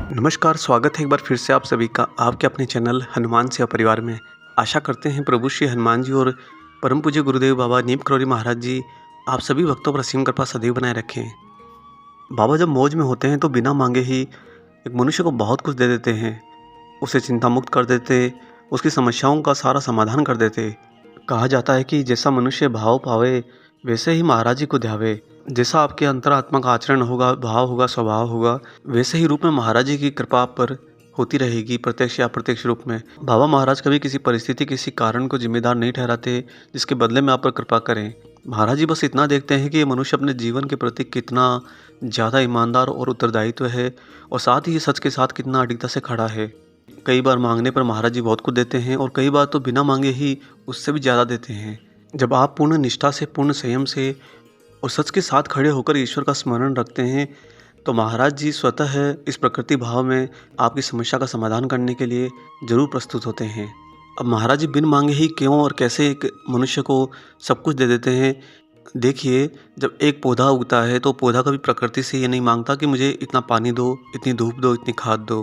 नमस्कार, स्वागत है एक बार फिर से आप सभी का आपके अपने चैनल हनुमान सेवा परिवार में। आशा करते हैं प्रभु श्री हनुमान जी और परम पूज्य गुरुदेव बाबा नीम करौरी महाराज जी आप सभी भक्तों पर असीम कृपा सदैव बनाए रखें। बाबा जब मौज में होते हैं तो बिना मांगे ही एक मनुष्य को बहुत कुछ दे देते हैं। उसे चिंता मुक्त कर देते, उसकी समस्याओं का सारा समाधान कर देते। कहा जाता है कि जैसा मनुष्य भाव पावे वैसे ही महाराज जी को ध्यावे। जैसा आपके अंतरात्मा का आचरण होगा, भाव होगा, स्वभाव होगा, वैसे ही रूप में महाराज जी की कृपा आप पर होती रहेगी, प्रत्यक्ष या अप्रत्यक्ष रूप में। बाबा महाराज कभी किसी परिस्थिति, किसी कारण को जिम्मेदार नहीं ठहराते जिसके बदले में आप पर कृपा करें। महाराज जी बस इतना देखते हैं कि ये मनुष्य अपने जीवन के प्रति कितना ज़्यादा ईमानदार और उत्तरदायित्व है और साथ ही सच के साथ कितना अडिगता से खड़ा है। कई बार मांगने पर महाराज जी बहुत कुछ देते हैं और कई बार तो बिना मांगे ही उससे भी ज़्यादा देते हैं। जब आप पूर्ण निष्ठा से, पूर्ण संयम से और सच के साथ खड़े होकर ईश्वर का स्मरण रखते हैं तो महाराज जी स्वतः इस प्रकृति भाव में आपकी समस्या का समाधान करने के लिए जरूर प्रस्तुत होते हैं। अब महाराज जी बिन मांगे ही क्यों और कैसे एक मनुष्य को सब कुछ दे देते हैं। देखिए, जब एक पौधा उगता है तो पौधा कभी प्रकृति से ये नहीं मांगता कि मुझे इतना पानी दो, इतनी धूप दो, इतनी खाद दो।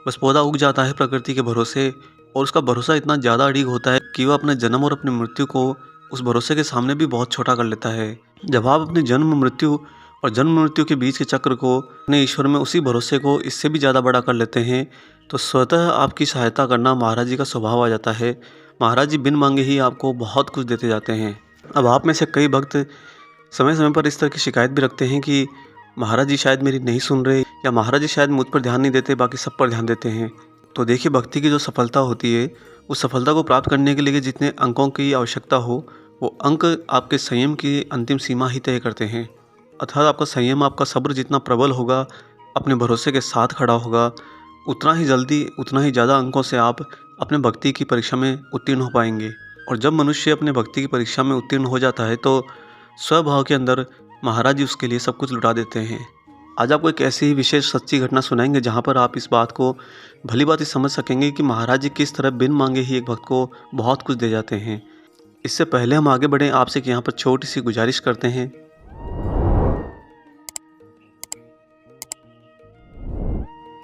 बस पौधा उग जाता है प्रकृति के भरोसे और उसका भरोसा इतना ज़्यादा अड़िग होता है कि वह अपने जन्म और अपनी मृत्यु को उस भरोसे के सामने भी बहुत छोटा कर लेता है। जब आप अपनी जन्म मृत्यु और जन्म मृत्यु के बीच के चक्र को अपने ईश्वर में उसी भरोसे को इससे भी ज़्यादा बड़ा कर लेते हैं तो स्वतः आपकी सहायता करना महाराज जी का स्वभाव आ जाता है। महाराज जी बिन मांगे ही आपको बहुत कुछ देते जाते हैं। अब आप में से कई भक्त समय समय पर इस तरह की शिकायत भी रखते हैं कि महाराज जी शायद मेरी नहीं सुन रहे या महाराज जी शायद मुझ पर ध्यान नहीं देते, बाकी सब पर ध्यान देते हैं। तो देखिए, भक्ति की जो सफलता होती है उस सफलता को प्राप्त करने के लिए जितने अंकों की आवश्यकता हो वो अंक आपके संयम की अंतिम सीमा ही तय करते हैं। अर्थात आपका संयम, आपका सब्र जितना प्रबल होगा, अपने भरोसे के साथ खड़ा होगा, उतना ही जल्दी, उतना ही ज़्यादा अंकों से आप अपने भक्ति की परीक्षा में उत्तीर्ण हो पाएंगे। और जब मनुष्य अपने भक्ति की परीक्षा में उत्तीर्ण हो जाता है तो स्वभाव के अंदर महाराज जी उसके लिए सब कुछ लुटा देते हैं। आज आपको एक ऐसी ही विशेष सच्ची घटना सुनाएंगे जहाँ पर आप इस बात को भली बात समझ सकेंगे कि महाराज जी किस तरह बिन मांगे ही एक भक्त को बहुत कुछ दे जाते हैं। इससे पहले हम आगे बढ़ें, आपसे यहाँ पर छोटी सी गुजारिश करते हैं।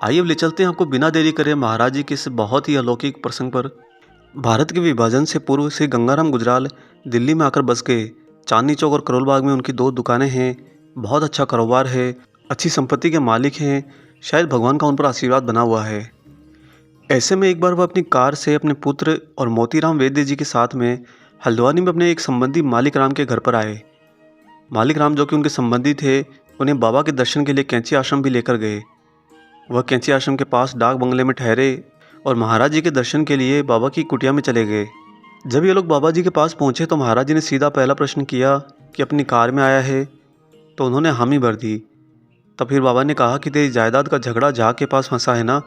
आइए अब ले चलते हैं आपको बिना देरी करे महाराज जी के इस बहुत ही अलौकिक प्रसंग पर। भारत के विभाजन से पूर्व से गंगाराम गुजराल दिल्ली में आकर बस गए। चांदनी चौक और करोल बाग में उनकी 2 दुकानें हैं। बहुत अच्छा कारोबार है, अच्छी संपत्ति के मालिक हैं। शायद भगवान का उन पर आशीर्वाद बना हुआ है। ऐसे में एक बार वह अपनी कार से अपने पुत्र और मोतीराम वैद्य जी के साथ में हल्द्वानी में अपने एक संबंधी मालिक राम के घर पर आए। मालिक राम, जो कि उनके संबंधी थे, उन्हें बाबा के दर्शन के लिए कैंची आश्रम भी लेकर गए। वह कैंची आश्रम के पास डाक बंगले में ठहरे और महाराज जी के दर्शन के लिए बाबा की कुटिया में चले गए। जब ये लोग बाबा जी के पास पहुंचे तो महाराज जी ने सीधा पहला प्रश्न किया कि अपनी कार में आया है, तो उन्होंने हामी भर दी। तब फिर बाबा ने कहा कि तेरी जायदाद का झगड़ा जहाँ के पास फंसा है ना,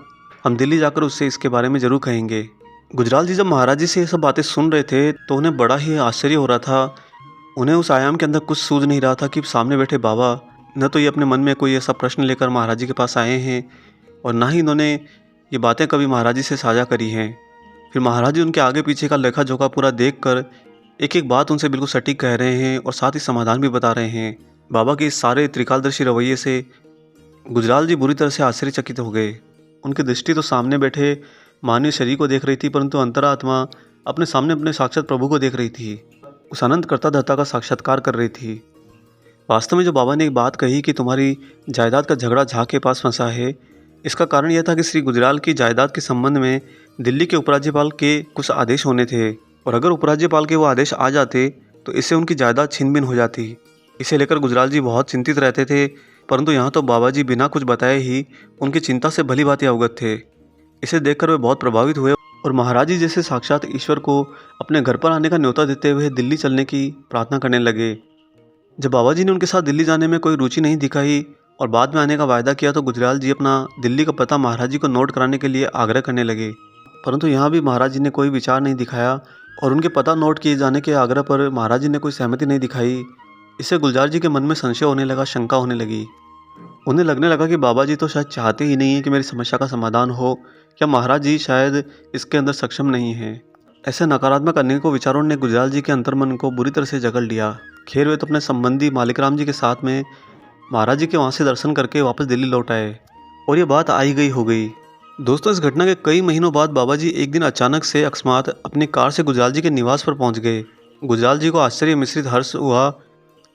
हम दिल्ली जाकर उससे इसके बारे में ज़रूर कहेंगे। गुजराल जी जब महाराज जी से ये सब बातें सुन रहे थे तो उन्हें बड़ा ही आश्चर्य हो रहा था। उन्हें उस आयाम के अंदर कुछ सूझ नहीं रहा था कि सामने बैठे बाबा न तो ये अपने मन में कोई ऐसा प्रश्न लेकर महाराज जी के पास आए हैं और ना ही इन्होंने ये बातें कभी महाराज जी से साझा करी हैं। फिर महाराज जी उनके आगे पीछे का लेखा जोखा पूरा देखकर एक एक बात उनसे बिल्कुल सटीक कह रहे हैं और साथ ही समाधान भी बता रहे हैं। बाबा के इस सारे त्रिकालदर्शी रवैये से गुजराल जी बुरी तरह से आश्चर्यचकित हो गए। उनकी दृष्टि तो सामने बैठे मानवीय शरीर को देख रही थी, परंतु अंतरात्मा अपने सामने अपने साक्षात प्रभु को देख रही थी। उस अनंत कर्ता धर्ता का साक्षात्कार कर रही थी। वास्तव में जो बाबा ने एक बात कही कि तुम्हारी जायदाद का झगड़ा झा के पास फंसा है, इसका कारण यह था कि श्री गुजराल की जायदाद के संबंध में दिल्ली के उपराज्यपाल के कुछ आदेश होने थे और अगर उपराज्यपाल के वो आदेश आ जाते तो इससे उनकी जायदाद छिन भिन हो जाती। इसे लेकर गुजराल जी बहुत चिंतित रहते थे, परंतु यहाँ तो बाबा जी बिना कुछ बताए ही उनकी चिंता से भली भांति अवगत थे। इसे देखकर वे बहुत प्रभावित हुए और महाराज जी जैसे साक्षात ईश्वर को अपने घर पर आने का न्योता देते हुए दिल्ली चलने की प्रार्थना करने लगे। जब बाबा जी ने उनके साथ दिल्ली जाने में कोई रुचि नहीं दिखाई और बाद में आने का वायदा किया तो गुजराल जी अपना दिल्ली का पता महाराज जी को नोट कराने के लिए आग्रह करने लगे, परंतु यहाँ भी महाराज जी ने कोई विचार नहीं दिखाया और उनके पता नोट किए जाने के आग्रह पर महाराज जी ने कोई सहमति नहीं दिखाई। इससे गुलजार जी के मन में संशय होने लगा, शंका होने लगी। उन्हें लगने लगा कि बाबा जी तो शायद चाहते ही नहीं है कि मेरी समस्या का समाधान हो, या महाराज जी शायद इसके अंदर सक्षम नहीं हैं। ऐसे नकारात्मक अनेकों विचारों ने गुजराल जी के अंतर्मन को बुरी तरह से जकड़ लिया। खैर, वे तो अपने संबंधी मालिक राम जी के साथ में महाराज जी के वहाँ से दर्शन करके वापस दिल्ली लौट आए। और ये बात आई गई हो गई। दोस्तों, इस घटना के कई महीनों बाद बाबा जी एक दिन अचानक से अकस्मात अपनी कार से गुजराल जी के निवास पर पहुंच गए। गुजराल जी को आश्चर्य मिश्रित हर्ष हुआ।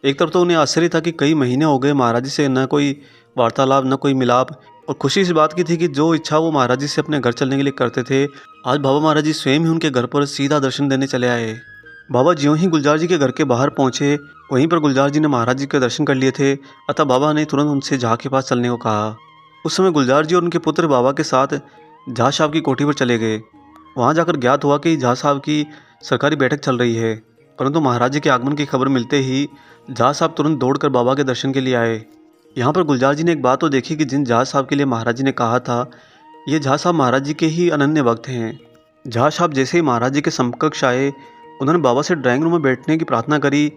एक तरफ तो उन्हें आश्चर्य था कि कई महीने हो गए महाराज जी से न कोई वार्तालाप, न कोई मिलाप, और खुशी इस बात की थी कि जो इच्छा वो महाराज जी से अपने घर चलने के लिए करते थे, आज बाबा महाराज जी स्वयं ही उनके घर पर सीधा दर्शन देने चले आए। बाबा ज्यों ही गुलजार जी के घर के बाहर पहुंचे, वहीं पर गुलजार जी ने महाराज जी के दर्शन कर लिए थे, अतः बाबा ने तुरंत उनसे जहाँ के पास चलने को कहा। उस समय गुलजार जी और उनके पुत्र बाबा के साथ जहाँ साहब की कोठी पर चले गए। वहाँ जाकर ज्ञात हुआ कि जहाँ साहब की सरकारी बैठक चल रही है, परंतु महाराज जी के आगमन की खबर मिलते ही जहाँ साहब तुरंत दौड़कर बाबा के दर्शन के लिए आए। यहाँ पर गुलजार जी ने एक बात तो देखी कि जिन जहाँ साहब के लिए महाराज जी ने कहा था, ये जहाँ साहब महाराज जी के ही अनन्य भक्त हैं। जहाँ साहब जैसे ही महाराज जी के समकक्ष आए, उन्होंने बाबा से ड्राइंग रूम में बैठने की प्रार्थना करी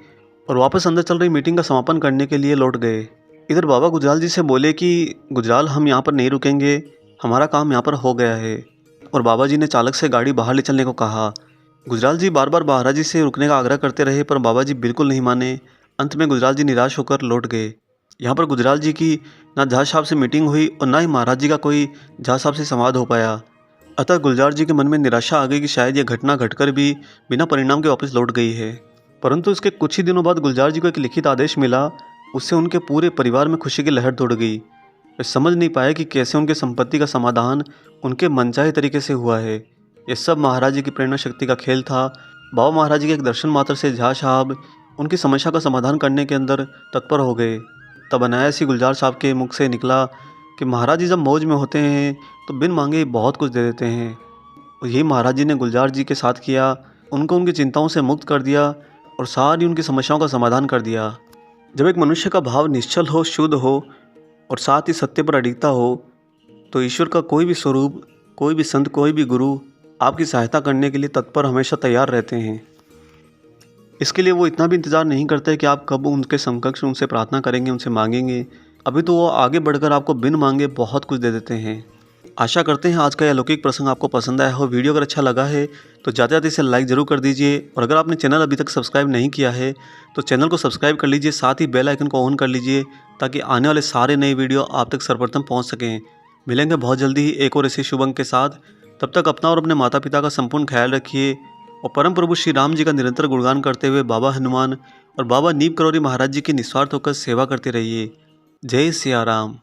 और वापस अंदर चल रही मीटिंग का समापन करने के लिए लौट गए। इधर बाबा गुजराल जी से बोले कि गुजराल, हम यहाँ पर नहीं रुकेंगे, हमारा काम यहाँ पर हो गया है, और बाबा जी ने चालक से गाड़ी बाहर ले चलने को कहा। गुजराल जी बार बार महाराज जी से रुकने का आग्रह करते रहे, पर बाबा जी बिल्कुल नहीं माने। अंत में गुजराल जी निराश होकर लौट गए। यहाँ पर गुजराल जी की ना जहाँ साहब से मीटिंग हुई और ना ही महाराज जी का कोई जहाँ साहब से संवाद हो पाया। अतः गुलजार जी के मन में निराशा आ गई कि शायद यह घटना घटकर भी बिना परिणाम के वापस लौट गई है। परंतु इसके कुछ ही दिनों बाद गुलजार जी को एक लिखित आदेश मिला। उससे उनके पूरे परिवार में खुशी की लहर दौड़ गई। वे समझ नहीं पाए कि कैसे उनके संपत्ति का समाधान उनके मनचाहे तरीके से हुआ है। यह सब महाराज जी की प्रेरणा शक्ति का खेल था। बाबा महाराज जी के एक दर्शन मात्र से जहाँ साहब उनकी समस्या का समाधान करने के अंदर तत्पर हो गए। तब अनायास ही गुलजार साहब के मुख से निकला कि महाराज जी जब मौज में होते हैं तो बिन मांगे बहुत कुछ दे देते हैं। और यही महाराज जी ने गुलजार जी के साथ किया। उनको उनकी चिंताओं से मुक्त कर दिया और सारी उनकी समस्याओं का समाधान कर दिया। जब एक मनुष्य का भाव निश्चल हो, शुद्ध हो और साथ ही सत्य पर अडिगता हो, तो ईश्वर का कोई भी स्वरूप, कोई भी संत, कोई भी गुरु आपकी सहायता करने के लिए तत्पर हमेशा तैयार रहते हैं। इसके लिए वो इतना भी इंतज़ार नहीं करते कि आप कब उनके समकक्ष उनसे प्रार्थना करेंगे, उनसे मांगेंगे। अभी तो वो आगे बढ़कर आपको बिन मांगे बहुत कुछ दे देते हैं। आशा करते हैं आज का यह अलौकिक प्रसंग आपको पसंद आया हो। वीडियो अगर अच्छा लगा है तो ज़्यादा से ज़्यादा इसे लाइक ज़रूर कर दीजिए, और अगर आपने चैनल अभी तक सब्सक्राइब नहीं किया है तो चैनल को सब्सक्राइब कर लीजिए, साथ ही बेल आइकन को ऑन कर लीजिए ताकि आने वाले सारे नए वीडियो आप तक सर्वप्रथम पहुंच सकें। मिलेंगे बहुत जल्दी ही एक और ऐसे शुभ अंक के साथ। तब तक अपना और अपने माता पिता का संपूर्ण ख्याल रखिए और परम प्रभु श्री राम जी का निरंतर गुणगान करते हुए बाबा हनुमान और बाबा नीम करौरी महाराज जी की निस्वार्थ होकर सेवा करते रहिए। जय सिया राम।